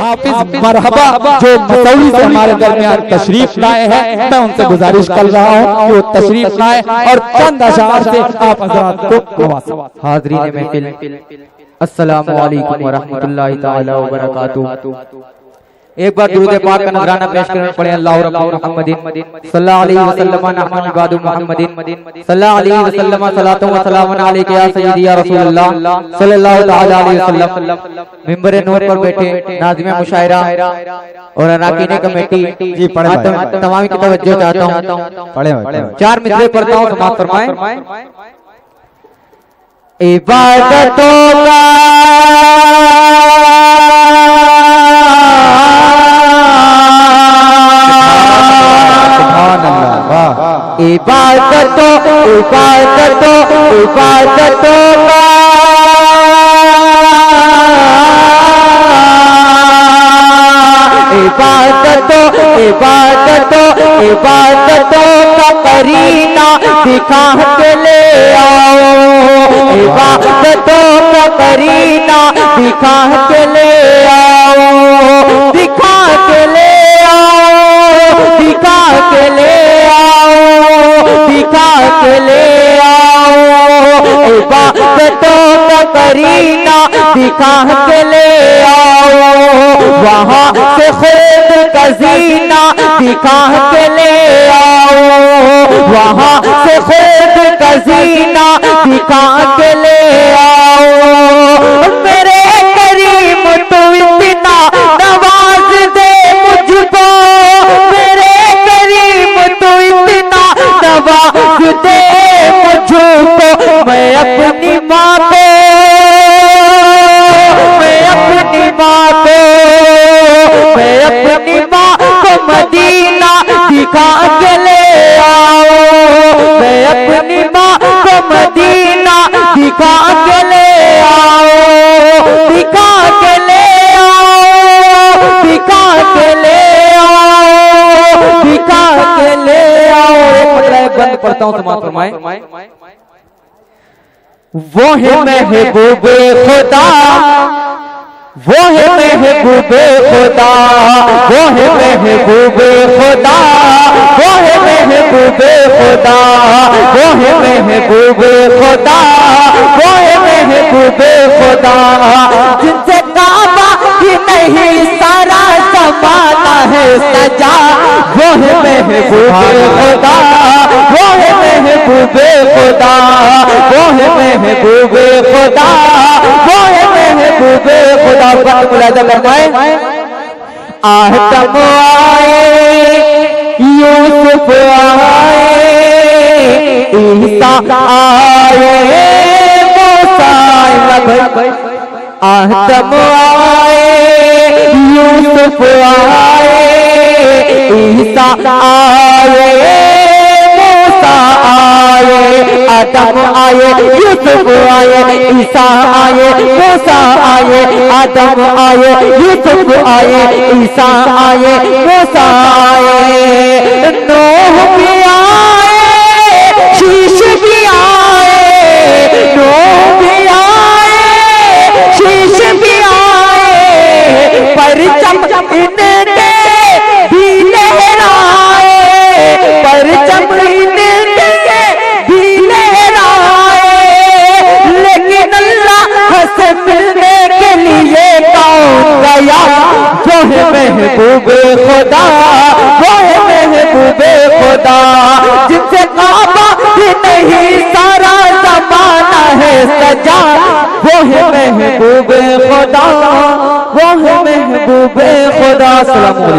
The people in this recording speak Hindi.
हाफिज मरहबा जो मसौली से हमारे दरमियान तशरीफ लाए हैं, मैं उनसे गुजारिश कर रहा हूँ कि वो तशरीफ लाए और चंद अशआर से आप हज़रात को नवाजें। हाज़रीन महफिल, अस्सलामु अलैकुम व रहमतुल्लाहि तआला व बरकातुहू। एक बार दुरूद पाक का नजराना पेश करने पड़े। अल्लाहु रब्बु मुहम्मदिन सल्लल्लाहु अलैहि वसल्लम नहनु इबादु मुहम्मदिन सल्लल्लाहु अलैहि वसल्लम सलातु व सलामुन अलैका या सय्यदी या रसूलल्लाह सल्लल्लाहु तआला अलैहि वसल्लम। मिंबर नूर पर बैठे नाज़िम मुशायरा और अराकीन कमेटी जी पढ़े तमाम की तवज्जो चाहता हूं। पढ़े चार मिसरे पढ़ता हूं, समाअत फरमाएं। इबादतों का इबादतों इबादतों इबादतों का इबादतों इबादतों इबादतों का करीना दिखा के ले आओ। इबादतों का करीना दिखा के ले आओ, दिखा के ले आओ, दिखा के ले दिखा के ले आओ। इबादतों का करीना दिखा के ले आओ, वहाँ से खुद का जीना दिखा के ले आओ, वहाँ से खुद का जीना दिखा के ले आओ। मेरे करीम तू इतना नवाज दे मुझको, मेरे करीम तू इतना नवाज दे मुझको। मैं अपनी माँ को, मैं अपनी माँ को, मैं अपनी माँ को मदीना दिखा के ले आओ। मैं अपनी माँ को मदीना दिखा के ले आओ, दिखा के ले आओ, दिखा के ले आओ, दिखा के ले आओ। एक बंद पढ़ता हूँ, समाअत फरमाएं। वो है महबूबे खुदा, वो है महबूबे खुदा, वो है महबूबे खुदा, वो है महबूबे खुदा, वो है महबूबे खुदा, वो है महबूबे खुदा। जिनसे काबा ही नहीं सारा ज़माना है सजा, वो है महबूबे खुदा, वो है महबूबे खुदा, वो है महबूबे खुदा, वो है महबूबे खुदा। बात मुलाज़ा फरमाएं। आदम आए, यूसुफ आए, ईसा आए, मूसा आए। आदम आए, यूसुफ आए, ईसा आए, मूसा आए। आदम आए, यूसुफ आए, ईसा आए, मूसा आए। आदम आए, यूसुफ आए, ईसा आए, मूसा आए। नूह भी आए, शीश भी आए, नूह भी आए, शीश भी आए। परचम इनके भी लहराए, परचम इनके भी लहराए। लेकिन अल्लाह से मिलने के लिए कौन गया? जो है महबूबे खुदा, वो है महबूबे खुदा। जिनसे काबा ही नहीं सारा ज़माना है सजा, वो है महबूबे खुदा, वो है महबूबे खुदा। अस्सलाम वालेकुम।